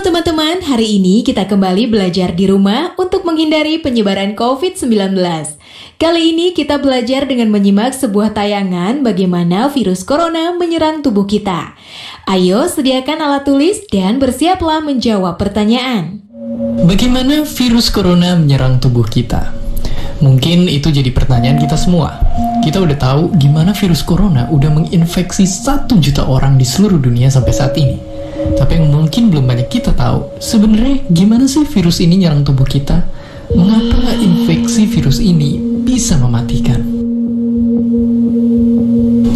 teman-teman, hari ini kita kembali belajar di rumah untuk menghindari penyebaran COVID-19. Kali ini kita belajar dengan menyimak sebuah tayangan bagaimana virus corona menyerang tubuh kita. Ayo sediakan alat tulis dan bersiaplah menjawab pertanyaan. Bagaimana virus corona menyerang tubuh kita? Mungkin itu jadi pertanyaan kita semua. Kita udah tahu gimana virus corona udah menginfeksi 1 juta orang di seluruh dunia sampai saat ini. Tapi yang mungkin belum banyak kita tahu, sebenarnya gimana sih virus ini nyerang tubuh kita? Mengapa infeksi virus ini bisa mematikan?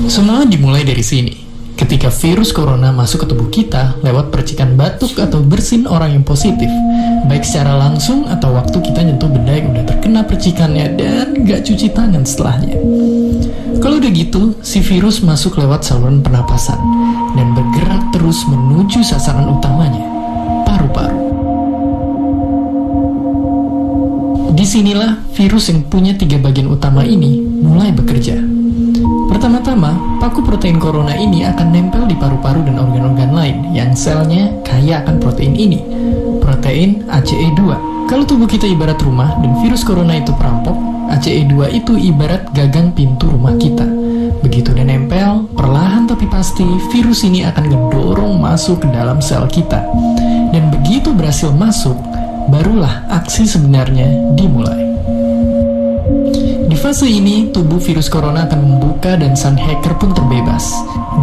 Semua dimulai dari sini. Ketika virus corona masuk ke tubuh kita lewat percikan batuk atau bersin orang yang positif, baik secara langsung atau waktu kita nyentuh benda yang udah terkena percikannya dan gak cuci tangan setelahnya. Kalau udah gitu, si virus masuk lewat saluran pernapasan dan bergerak terus menuju sasaran utamanya, paru-paru. Disinilah virus yang punya 3 bagian utama ini mulai bekerja. Pertama-tama, paku protein corona ini akan nempel di paru-paru dan organ-organ lain yang selnya kaya akan protein ini, protein ACE2. Kalau tubuh kita ibarat rumah dan virus corona itu perampok, ACE2 itu ibarat gagang pintu rumah kita. Begitu dia nempel, perlahan tapi pasti virus ini akan ngedorong masuk ke dalam sel kita. Dan begitu berhasil masuk, barulah aksi sebenarnya dimulai. Di fase ini, tubuh virus corona akan membuka dan sang hacker pun terbebas.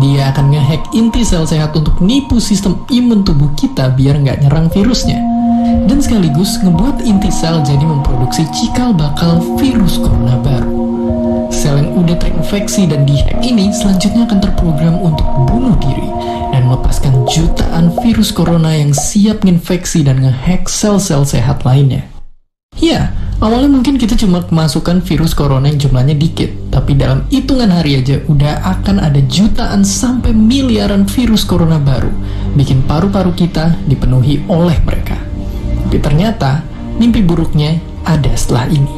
Dia akan ngehack inti sel sehat untuk nipu sistem imun tubuh kita biar nggak nyerang virusnya. Dan sekaligus ngebuat inti sel jadi memproduksi cikal bakal virus corona baru. Sel yang udah terinfeksi dan dihack ini selanjutnya akan terprogram untuk bunuh diri dan melepaskan jutaan virus corona yang siap nginfeksi dan ngehack sel-sel sehat lainnya. Ya, awalnya mungkin kita cuma kemasukan virus corona yang jumlahnya dikit, tapi dalam hitungan hari aja udah akan ada jutaan sampai miliaran virus corona baru, bikin paru-paru kita dipenuhi oleh mereka. Tapi ternyata, mimpi buruknya ada setelah ini.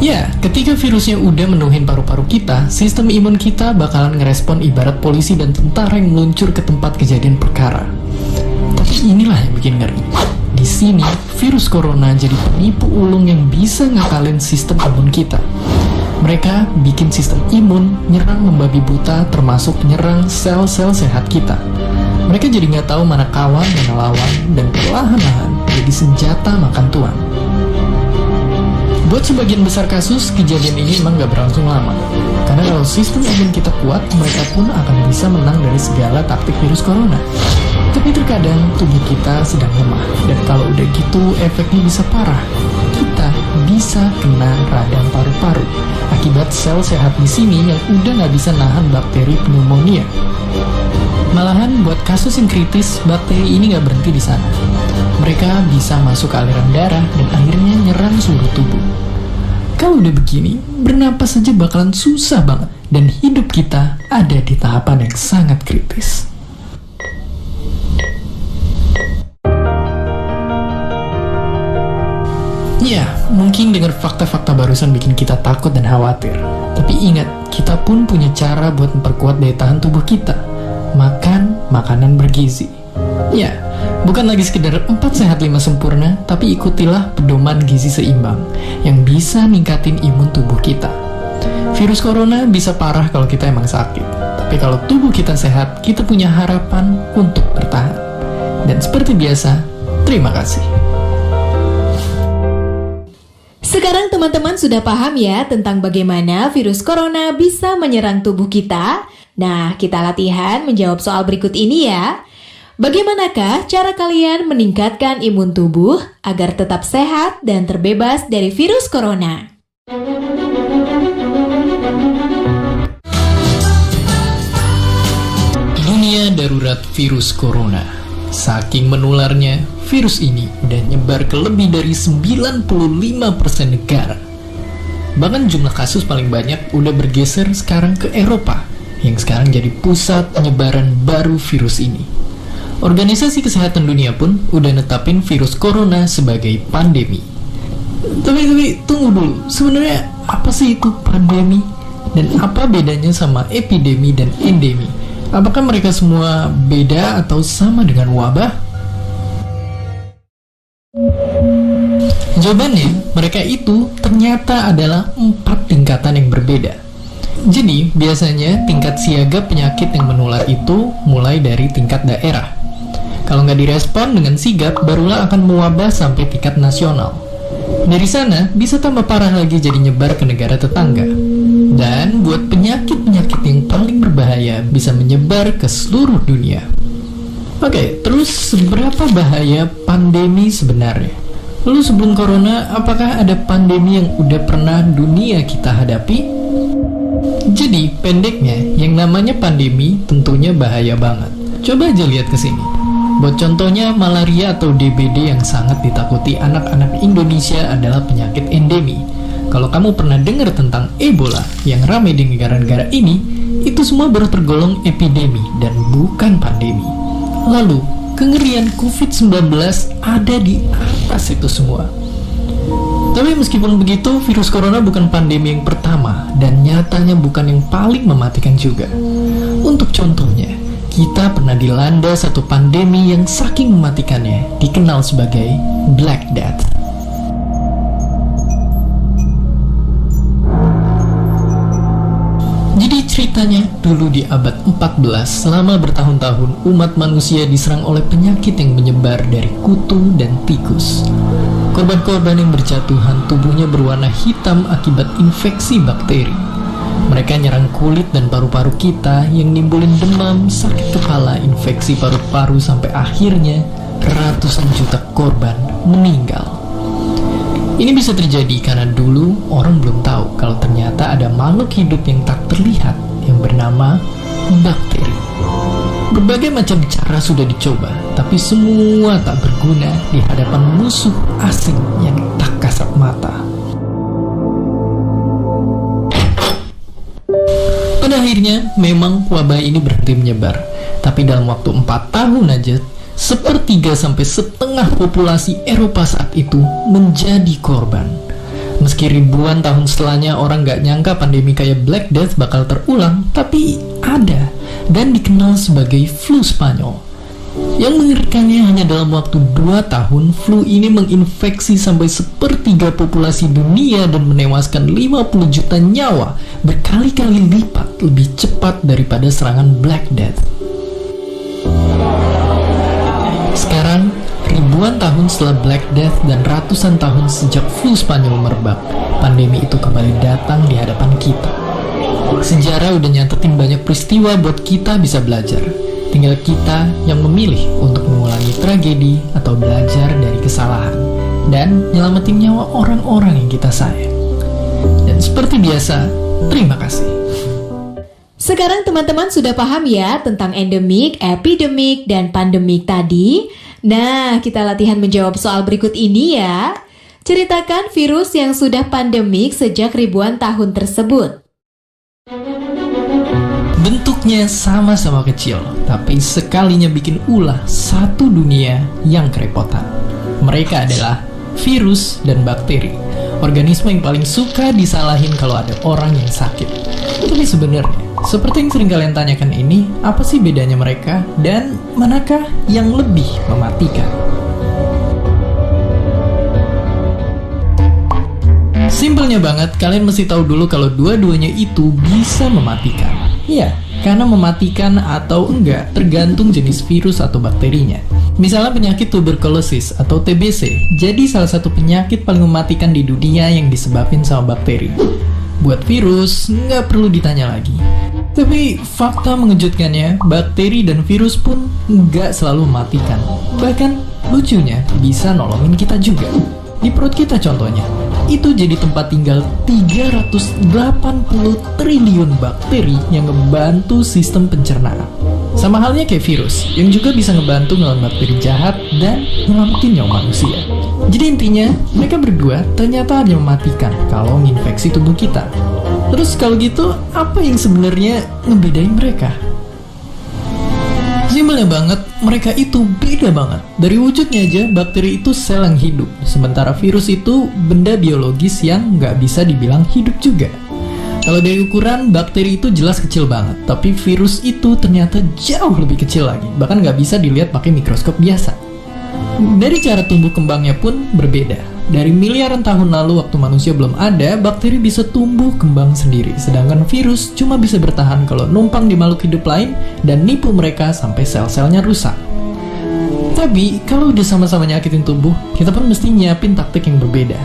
Ya, ketika virusnya udah menuhin paru-paru kita, sistem imun kita bakalan ngerespon ibarat polisi dan tentara yang meluncur ke tempat kejadian perkara. Tapi inilah yang bikin ngeri. Di sini, virus corona jadi penipu ulung yang bisa ngakalin sistem imun kita. Mereka bikin sistem imun nyerang membabi buta, termasuk nyerang sel-sel sehat kita. Mereka jadi nggak tahu mana kawan, mana lawan, dan perlahan-lahan jadi senjata makan tuan. Buat sebagian besar kasus, kejadian ini emang nggak berlangsung lama. Karena kalau sistem imun kita kuat, mereka pun akan bisa menang dari segala taktik virus corona. Tapi terkadang tubuh kita sedang lemah, dan kalau udah gitu efeknya bisa parah. Kita bisa kena radang paru-paru akibat sel sehat di sini yang udah nggak bisa nahan bakteri pneumonia. Malahan buat kasus yang kritis, bakteri ini nggak berhenti di sana. Mereka bisa masuk ke aliran darah dan akhirnya nyerang seluruh tubuh. Kalau udah begini, bernapas saja bakalan susah banget dan hidup kita ada di tahapan yang sangat kritis. Ya, mungkin dengan fakta-fakta barusan bikin kita takut dan khawatir. Tapi ingat, kita pun punya cara buat memperkuat daya tahan tubuh kita. Makan makanan bergizi. Ya, bukan lagi sekedar 4 sehat 5 sempurna, tapi ikutilah pedoman gizi seimbang yang bisa ningkatin imun tubuh kita. Virus corona bisa parah kalau kita emang sakit. Tapi kalau tubuh kita sehat, kita punya harapan untuk bertahan. Dan seperti biasa, terima kasih. Sekarang teman-teman sudah paham ya tentang bagaimana virus corona bisa menyerang tubuh kita? Nah, kita latihan menjawab soal berikut ini ya. Bagaimanakah cara kalian meningkatkan imun tubuh agar tetap sehat dan terbebas dari virus corona? Dunia darurat virus corona. Saking menularnya, virus ini udah nyebar ke lebih dari 95% negara. Bahkan jumlah kasus paling banyak udah bergeser sekarang ke Eropa, yang sekarang jadi pusat penyebaran baru virus ini. Organisasi Kesehatan Dunia pun udah netapin virus corona sebagai pandemi. Tapi tunggu dulu, sebenarnya apa sih itu pandemi? Dan apa bedanya sama epidemi dan endemi? Apakah mereka semua beda atau sama dengan wabah? Jawabannya, mereka itu ternyata adalah 4 tingkatan yang berbeda. Jadi, biasanya tingkat siaga penyakit yang menular itu mulai dari tingkat daerah. Kalau nggak direspon dengan sigap, barulah akan mewabah sampai tingkat nasional. Dari sana, bisa tambah parah lagi jadi nyebar ke negara tetangga. Dan buat penyakit-penyakit yang paling berbahaya bisa menyebar ke seluruh dunia. Oke, terus seberapa bahaya pandemi sebenarnya? Lalu sebelum corona, apakah ada pandemi yang udah pernah dunia kita hadapi? Jadi, pendeknya, yang namanya pandemi tentunya bahaya banget. Coba aja lihat ke sini. Buat contohnya, malaria atau DBD yang sangat ditakuti anak-anak Indonesia adalah penyakit endemi. Kalau kamu pernah dengar tentang Ebola yang ramai di negara-negara ini, itu semua baru tergolong epidemi dan bukan pandemi. Lalu, kengerian COVID-19 ada di atas itu semua. Tapi meskipun begitu, virus corona bukan pandemi yang pertama dan nyatanya bukan yang paling mematikan juga. Untuk contohnya, kita pernah dilanda satu pandemi yang saking mematikannya dikenal sebagai Black Death. Jadi ceritanya, dulu di abad 14, selama bertahun-tahun umat manusia diserang oleh penyakit yang menyebar dari kutu dan tikus. Korban-korban yang berjatuhan tubuhnya berwarna hitam akibat infeksi bakteri. Mereka nyerang kulit dan paru-paru kita yang nimbulin demam, sakit kepala, infeksi paru-paru sampai akhirnya ratusan juta korban meninggal. Ini bisa terjadi karena dulu orang belum tahu kalau ternyata ada makhluk hidup yang tak terlihat yang bernama bakteri. Berbagai macam cara sudah dicoba, tapi semua tak berguna di hadapan musuh asing yang tak kasat mata. Pada akhirnya, memang wabah ini berhenti menyebar, tapi dalam waktu 4 tahun aja, 1/3 sampai 1/2 populasi Eropa saat itu menjadi korban. Meski ribuan tahun setelahnya orang gak nyangka pandemi kayak Black Death bakal terulang, tapi ada dan dikenal sebagai flu Spanyol. Yang mengerikannya hanya dalam waktu 2 tahun, flu ini menginfeksi sampai 1/3 populasi dunia dan menewaskan 50 juta nyawa, berkali-kali lipat lebih cepat daripada serangan Black Death. Sekarang, ribuan tahun setelah Black Death dan ratusan tahun sejak flu Spanyol merebak, pandemi itu kembali datang di hadapan kita. Sejarah udah nyatetin banyak peristiwa buat kita bisa belajar. Tinggal kita yang memilih untuk mengulangi tragedi atau belajar dari kesalahan dan nyelamatin nyawa orang-orang yang kita sayang. Dan seperti biasa, terima kasih. Sekarang teman-teman sudah paham ya tentang endemik, epidemik, dan pandemik tadi? Nah, kita latihan menjawab soal berikut ini ya. Ceritakan virus yang sudah pandemik sejak ribuan tahun tersebut. Bentuknya sama-sama kecil, tapi sekalinya bikin ulah satu dunia yang kerepotan. Mereka adalah virus dan bakteri, organisme yang paling suka disalahin kalau ada orang yang sakit. Tapi sebenarnya, seperti yang sering kalian tanyakan ini, apa sih bedanya mereka dan manakah yang lebih mematikan? Simpelnya banget, kalian mesti tahu dulu kalau dua-duanya itu bisa mematikan. Iya, karena mematikan atau enggak tergantung jenis virus atau bakterinya. Misalnya penyakit tuberkulosis atau TBC, jadi salah satu penyakit paling mematikan di dunia yang disebabkan sama bakteri. Buat virus, nggak perlu ditanya lagi. Tapi fakta mengejutkannya, bakteri dan virus pun nggak selalu mematikan. Bahkan lucunya bisa nolongin kita juga. Di perut kita contohnya, itu jadi tempat tinggal 380 triliun bakteri yang ngebantu sistem pencernaan. Sama halnya kayak virus, yang juga bisa ngebantu ngelawan bakteri jahat dan nyelamatin nyawa manusia. Jadi intinya, mereka berdua ternyata ada mematikan kalau menginfeksi tubuh kita. Terus kalau gitu, apa yang sebenarnya ngebedain mereka? Simpelnya banget, mereka itu beda banget. Dari wujudnya aja, bakteri itu sel yang hidup, sementara virus itu benda biologis yang nggak bisa dibilang hidup juga. Kalau dari ukuran, bakteri itu jelas kecil banget, tapi virus itu ternyata jauh lebih kecil lagi, bahkan nggak bisa dilihat pakai mikroskop biasa. Dari cara tumbuh kembangnya pun berbeda. Dari miliaran tahun lalu waktu manusia belum ada, bakteri bisa tumbuh kembang sendiri, sedangkan virus cuma bisa bertahan kalau numpang di makhluk hidup lain dan nipu mereka sampai sel-selnya rusak. Tapi, kalau udah sama-sama nyakitin tubuh, kita pun mesti nyiapin taktik yang berbeda.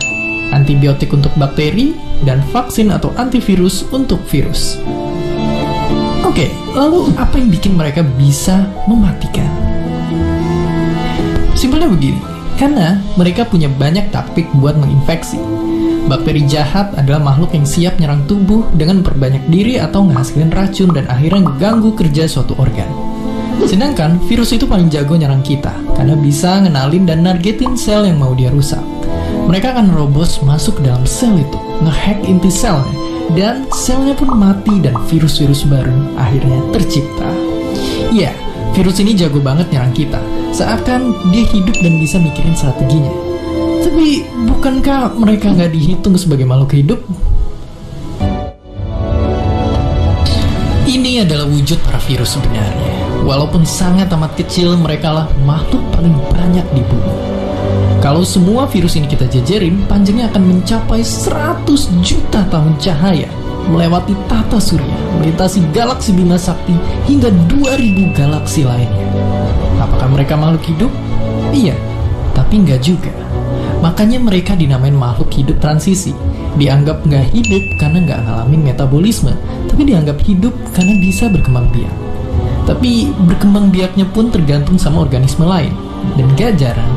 Antibiotik untuk bakteri, dan vaksin atau antivirus untuk virus. Oke, lalu apa yang bikin mereka bisa mematikan? Simpelnya begini, karena mereka punya banyak taktik buat menginfeksi. Bakteri jahat adalah makhluk yang siap nyerang tubuh dengan memperbanyak diri atau ngehasilin racun dan akhirnya mengganggu kerja suatu organ. Sedangkan virus itu paling jago nyerang kita, karena bisa ngenalin dan nargetin sel yang mau dia rusak. Mereka akan nerobos masuk ke dalam sel itu, ngehack inti selnya, dan selnya pun mati dan virus-virus baru akhirnya tercipta. Ya, virus ini jago banget nyerang kita, seakan dia hidup dan bisa mikirin strateginya. Tapi, bukankah mereka nggak dihitung sebagai makhluk hidup? Ini adalah wujud para virus sebenarnya. Walaupun sangat amat kecil, mereka lah makhluk paling banyak di bumi. Kalau semua virus ini kita jejerin, panjangnya akan mencapai 100 juta tahun cahaya, melewati tata surya, melintasi galaksi Bima Sakti, hingga 2000 galaksi lainnya. Apakah mereka makhluk hidup? Iya, tapi nggak juga. Makanya mereka dinamain makhluk hidup transisi. Dianggap nggak hidup karena nggak ngalamin metabolisme, tapi dianggap hidup karena bisa berkembang biak. Tapi berkembang biaknya pun tergantung sama organisme lain, dan gak jarang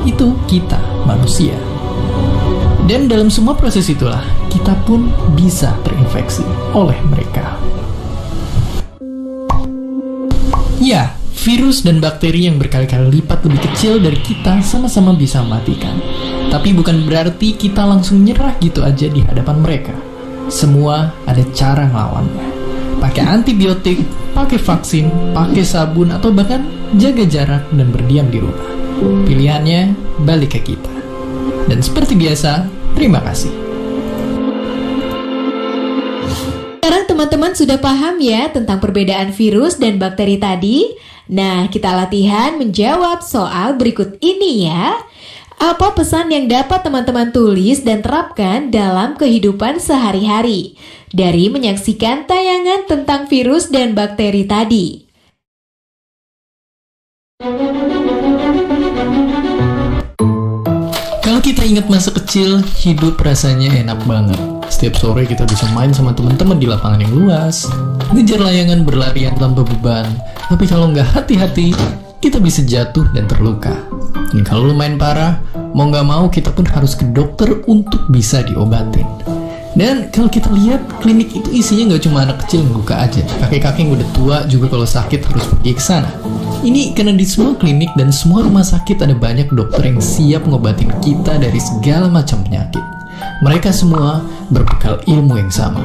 itu kita, manusia. Dan dalam semua proses itulah, kita pun bisa terinfeksi oleh mereka. Ya, virus dan bakteri yang berkali-kali lipat lebih kecil dari kita sama-sama bisa mematikan. Tapi bukan berarti kita langsung nyerah gitu aja di hadapan mereka. Semua ada cara ngelawannya. Pakai antibiotik, pakai vaksin, pakai sabun, atau bahkan jaga jarak dan berdiam di rumah. Pilihannya balik ke kita. Dan seperti biasa, terima kasih. Sekarang teman-teman sudah paham ya tentang perbedaan virus dan bakteri tadi? Nah, kita latihan menjawab soal berikut ini ya. Apa pesan yang dapat teman-teman tulis dan terapkan dalam kehidupan sehari-hari dari menyaksikan tayangan tentang virus dan bakteri tadi? Kalau kita ingat masa kecil, hidup rasanya enak banget. Setiap sore kita bisa main sama teman-teman di lapangan yang luas, ngejar layangan berlarian tanpa beban. Tapi kalau nggak hati-hati, kita bisa jatuh dan terluka. Dan kalau lu main parah, mau nggak mau kita pun harus ke dokter untuk bisa diobatin. Dan kalau kita lihat, klinik itu isinya nggak cuma anak kecil yang luka aja. Kakek-kakek yang udah tua juga kalau sakit harus pergi ke sana. Ini karena di semua klinik dan semua rumah sakit ada banyak dokter yang siap ngobatin kita dari segala macam penyakit. Mereka semua berbekal ilmu yang sama.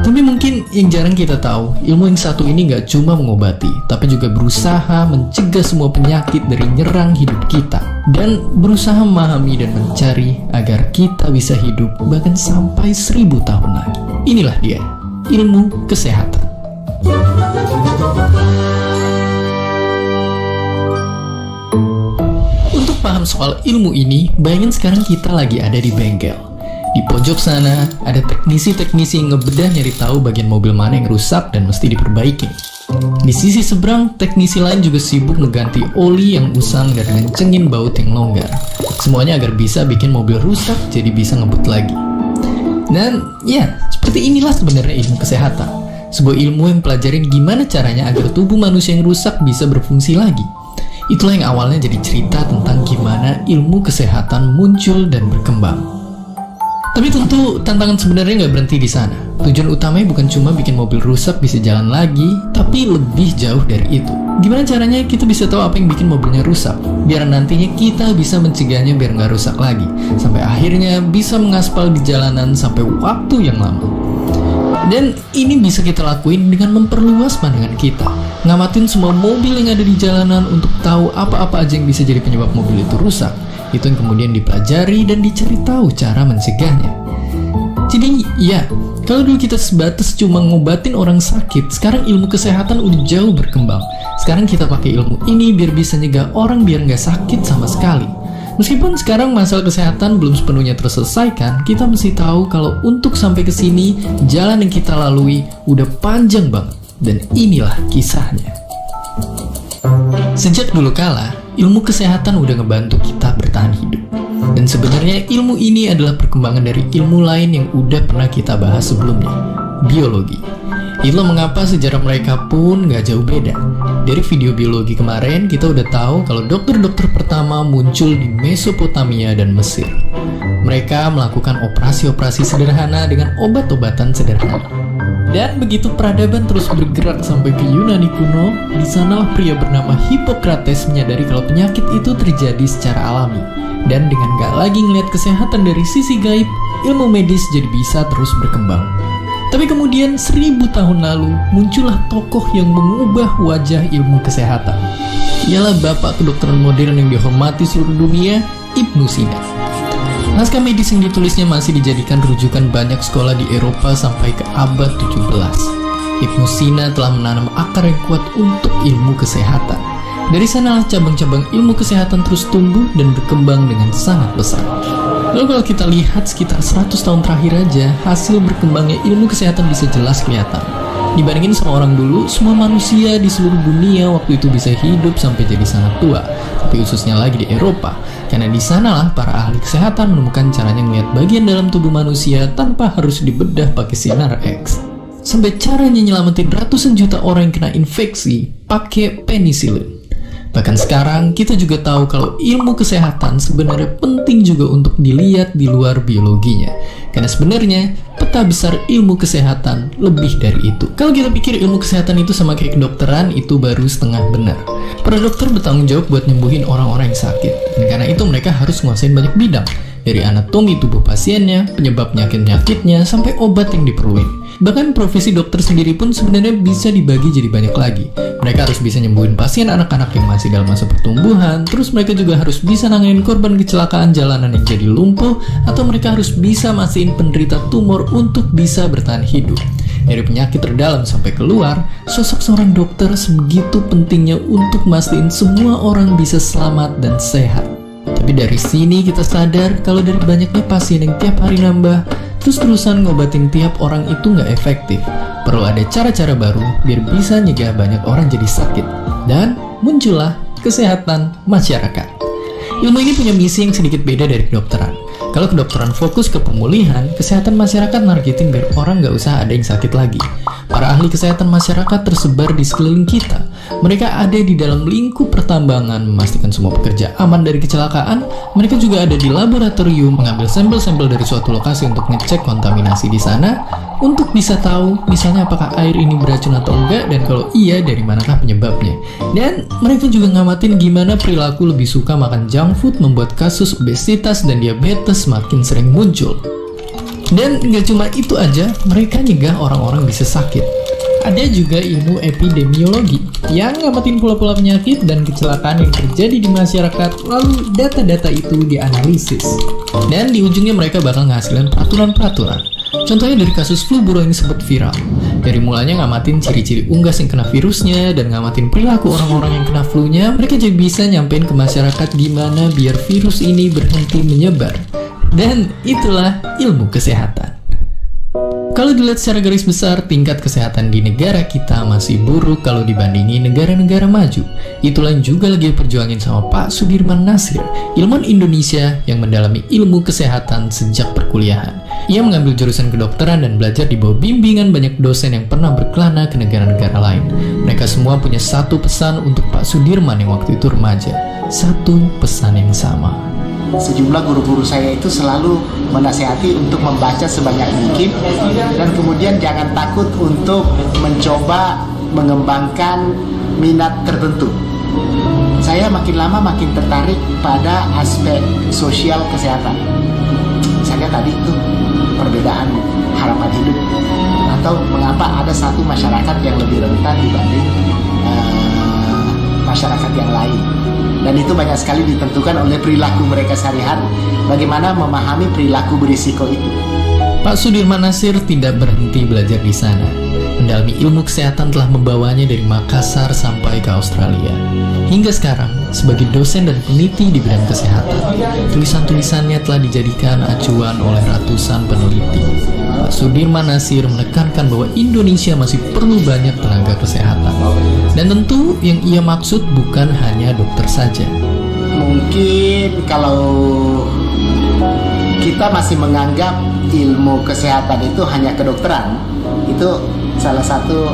Tapi mungkin yang jarang kita tahu, ilmu yang satu ini nggak cuma mengobati, tapi juga berusaha mencegah semua penyakit dari nyerang hidup kita. Dan berusaha memahami dan mencari agar kita bisa hidup bahkan sampai 1000 tahun lagi. Inilah dia, ilmu kesehatan. Untuk paham soal ilmu ini, bayangin sekarang kita lagi ada di bengkel. Di pojok sana, ada teknisi-teknisi yang ngebedah nyari tahu bagian mobil mana yang rusak dan mesti diperbaiki. Di sisi seberang, teknisi lain juga sibuk ngeganti oli yang usang dan ngencengin baut yang longgar. Semuanya agar bisa bikin mobil rusak jadi bisa ngebut lagi. Dan ya, seperti inilah sebenarnya ilmu kesehatan. Sebuah ilmu yang pelajarin gimana caranya agar tubuh manusia yang rusak bisa berfungsi lagi. Itulah yang awalnya jadi cerita tentang gimana ilmu kesehatan muncul dan berkembang. Tapi tentu tantangan sebenarnya nggak berhenti di sana. Tujuan utamanya bukan cuma bikin mobil rusak bisa jalan lagi, tapi lebih jauh dari itu. Gimana caranya kita bisa tahu apa yang bikin mobilnya rusak, biar nantinya kita bisa mencegahnya biar nggak rusak lagi, sampai akhirnya bisa mengaspal di jalanan sampai waktu yang lama. Dan ini bisa kita lakuin dengan memperluas pandangan kita, ngamatin semua mobil yang ada di jalanan untuk tahu apa-apa aja yang bisa jadi penyebab mobil itu rusak. Itu yang kemudian dipelajari dan dicari tahu cara mencegahnya. Jadi ya, kalau dulu kita sebatas cuma ngobatin orang sakit, sekarang ilmu kesehatan udah jauh berkembang. Sekarang kita pakai ilmu ini biar bisa nyegah orang biar nggak sakit sama sekali. Meskipun sekarang masalah kesehatan belum sepenuhnya terselesaikan, kita mesti tahu kalau untuk sampai ke sini, jalan yang kita lalui udah panjang banget. Dan inilah kisahnya. Sejak dulu kala, ilmu kesehatan udah ngebantu kita bertahan hidup. Dan sebenarnya ilmu ini adalah perkembangan dari ilmu lain yang udah pernah kita bahas sebelumnya, biologi. Itulah mengapa sejarah mereka pun gak jauh beda. Dari video biologi kemarin, kita udah tahu kalau dokter-dokter pertama muncul di Mesopotamia dan Mesir. Mereka melakukan operasi-operasi sederhana dengan obat-obatan sederhana. Dan begitu peradaban terus bergerak sampai ke Yunani kuno, di sanalah pria bernama Hippocrates menyadari kalau penyakit itu terjadi secara alami. Dan dengan gak lagi ngelihat kesehatan dari sisi gaib, ilmu medis jadi bisa terus berkembang. Tapi kemudian 1000 tahun lalu, muncullah tokoh yang mengubah wajah ilmu kesehatan. Ialah bapak kedokteran modern yang dihormati seluruh dunia, Ibnu Sina. Naskah medis yang ditulisnya masih dijadikan rujukan banyak sekolah di Eropa sampai ke abad 17. Ibnu Sina telah menanam akar yang kuat untuk ilmu kesehatan. Dari sanalah cabang-cabang ilmu kesehatan terus tumbuh dan berkembang dengan sangat besar. Lalu kalau kita lihat sekitar 100 tahun terakhir aja, hasil berkembangnya ilmu kesehatan bisa jelas kelihatan. Dibandingin sama orang dulu, semua manusia di seluruh dunia waktu itu bisa hidup sampai jadi sangat tua. Tapi khususnya lagi di Eropa, karena di sanalah para ahli kesehatan menemukan caranya melihat bagian dalam tubuh manusia tanpa harus dibedah pakai sinar X. Sampai caranya nyelamatin ratusan juta orang yang kena infeksi pakai penisilin. Bahkan sekarang kita juga tahu kalau ilmu kesehatan sebenarnya penting juga untuk dilihat di luar biologinya. Karena sebenarnya peta besar ilmu kesehatan lebih dari itu. Kalau kita pikir ilmu kesehatan itu sama kayak kedokteran, itu baru setengah benar. Para dokter bertanggung jawab buat nyembuhin orang-orang yang sakit. Dan karena itu mereka harus nguasain banyak bidang. Dari anatomi tubuh pasiennya, penyebab penyakit-penyakitnya, sampai obat yang diperluin. Bahkan profesi dokter sendiri pun sebenarnya bisa dibagi jadi banyak lagi. Mereka harus bisa nyembuhin pasien anak-anak yang masih dalam masa pertumbuhan, terus mereka juga harus bisa nanganin korban kecelakaan jalanan yang jadi lumpuh, atau mereka harus bisa mastiin penderita tumor untuk bisa bertahan hidup. Dari penyakit terdalam sampai keluar, sosok seorang dokter sebegitu pentingnya untuk mastiin semua orang bisa selamat dan sehat. Tapi dari sini kita sadar kalau dari banyaknya pasien yang tiap hari nambah, terus-terusan ngobatin tiap orang itu nggak efektif. Perlu ada cara-cara baru biar bisa nyegah banyak orang jadi sakit. Dan muncullah kesehatan masyarakat. Ilmu ini punya misi yang sedikit beda dari kedokteran. Kalau kedokteran fokus ke pemulihan, kesehatan masyarakat nargetin biar orang nggak usah ada yang sakit lagi. Para ahli kesehatan masyarakat tersebar di sekeliling kita. Mereka ada di dalam lingkup pertambangan, memastikan semua pekerja aman dari kecelakaan. Mereka juga ada di laboratorium, mengambil sampel-sampel dari suatu lokasi untuk ngecek kontaminasi di sana, untuk bisa tahu misalnya apakah air ini beracun atau enggak, dan kalau iya, dari manakah penyebabnya. Dan mereka juga ngamatin gimana perilaku lebih suka makan junk food membuat kasus obesitas dan diabetes makin sering muncul. Dan nggak cuma itu aja, mereka nyegah orang-orang bisa sakit. Ada juga ilmu epidemiologi yang ngamatin pola-pola penyakit dan kecelakaan yang terjadi di masyarakat, lalu data-data itu dianalisis. Dan di ujungnya mereka bakal ngasilin peraturan-peraturan. Contohnya dari kasus flu burung yang sempat viral. Dari mulanya ngamatin ciri-ciri unggas yang kena virusnya dan ngamatin perilaku orang-orang yang kena flu-nya, mereka jadi bisa nyampein ke masyarakat gimana biar virus ini berhenti menyebar. Dan itulah ilmu kesehatan. Kalau dilihat secara garis besar, tingkat kesehatan di negara kita masih buruk kalau dibandingi negara-negara maju. Itulah yang juga lagi diperjuangin sama Pak Sudirman Nasir, ilmuwan Indonesia yang mendalami ilmu kesehatan sejak perkuliahan. Ia mengambil jurusan kedokteran dan belajar di bawah bimbingan banyak dosen yang pernah berkelana ke negara-negara lain. Mereka semua punya satu pesan untuk Pak Sudirman yang waktu itu remaja. Satu pesan yang sama. Sejumlah guru-guru saya itu selalu menasihati untuk membaca sebanyak mungkin dan kemudian jangan takut untuk mencoba mengembangkan minat tertentu. Saya makin lama makin tertarik pada aspek sosial kesehatan. Misalnya tadi itu perbedaan harapan hidup, atau mengapa ada satu masyarakat yang lebih rentan dibanding masyarakat yang lain. Dan itu banyak sekali ditentukan oleh perilaku mereka sehari-hari. Bagaimana memahami perilaku berisiko itu. Pak Sudirman Nasir tidak berhenti belajar di sana. Mendalami ilmu kesehatan telah membawanya dari Makassar sampai ke Australia. Hingga sekarang, sebagai dosen dan peneliti di bidang kesehatan, tulisan-tulisannya telah dijadikan acuan oleh ratusan peneliti. Pak Sudirman Nasir menekankan bahwa Indonesia masih perlu banyak tenaga kesehatan. Dan tentu yang ia maksud bukan hanya dokter saja. Mungkin kalau kita masih menganggap ilmu kesehatan itu hanya kedokteran, itu salah satu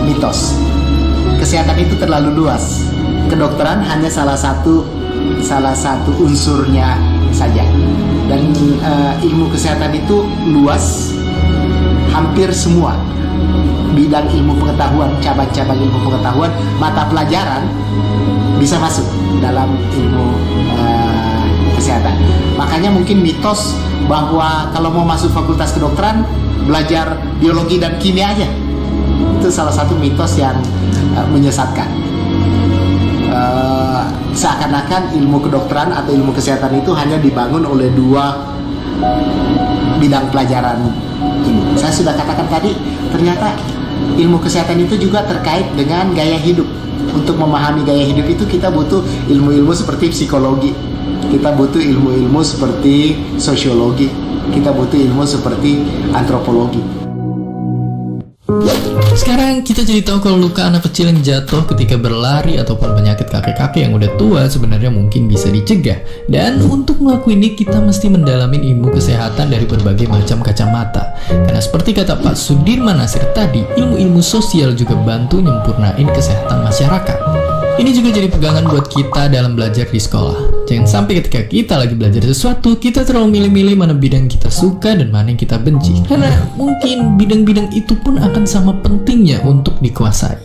mitos. Kesehatan itu terlalu luas. Kedokteran hanya salah satu unsurnya saja. Dan ilmu kesehatan itu luas, hampir semua bidang ilmu pengetahuan, cabang-cabang ilmu pengetahuan, mata pelajaran bisa masuk dalam ilmu kesehatan. Makanya mungkin mitos bahwa kalau mau masuk fakultas kedokteran belajar biologi dan kimia aja, itu salah satu mitos yang menyesatkan. Seakan-akan ilmu kedokteran atau ilmu kesehatan itu hanya dibangun oleh dua bidang pelajaran ini. Saya sudah katakan tadi, ternyata ilmu kesehatan itu juga terkait dengan gaya hidup. Untuk memahami gaya hidup itu kita butuh ilmu-ilmu seperti psikologi, kita butuh ilmu-ilmu seperti sosiologi, kita butuh ilmu seperti antropologi. Sekarang kita jadi tahu kalau luka anak kecil yang jatuh ketika berlari ataupun penyakit kakek-kakek yang udah tua sebenarnya mungkin bisa dicegah. Dan untuk ngelakuin ini kita mesti mendalami ilmu kesehatan dari berbagai macam kacamata. Karena seperti kata Pak Sudirman Nasir tadi, ilmu-ilmu sosial juga bantu nyempurnain kesehatan masyarakat. Ini juga jadi pegangan buat kita dalam belajar di sekolah. Jangan sampai ketika kita lagi belajar sesuatu, kita terlalu milih-milih mana bidang kita suka dan mana yang kita benci. Karena mungkin bidang-bidang itu pun akan sama pentingnya untuk dikuasai.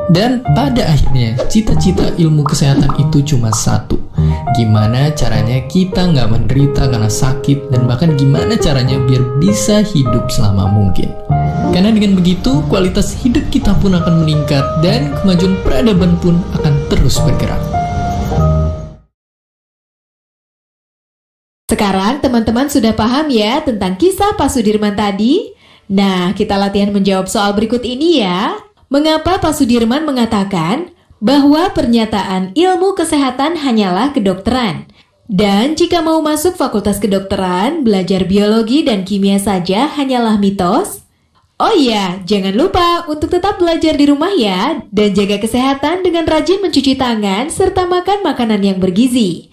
Dan pada akhirnya, cita-cita ilmu kesehatan itu cuma satu. Gimana caranya kita nggak menderita karena sakit, dan bahkan gimana caranya biar bisa hidup selama mungkin. Karena dengan begitu, kualitas hidup kita pun akan meningkat dan kemajuan peradaban pun akan terus bergerak. Sekarang teman-teman sudah paham ya tentang kisah Pak Sudirman tadi? Nah, kita latihan menjawab soal berikut ini ya. Mengapa Pak Sudirman mengatakan bahwa pernyataan ilmu kesehatan hanyalah kedokteran? Dan jika mau masuk fakultas kedokteran, belajar biologi dan kimia saja hanyalah mitos? Oh iya, jangan lupa untuk tetap belajar di rumah ya, dan jaga kesehatan dengan rajin mencuci tangan serta makan makanan yang bergizi.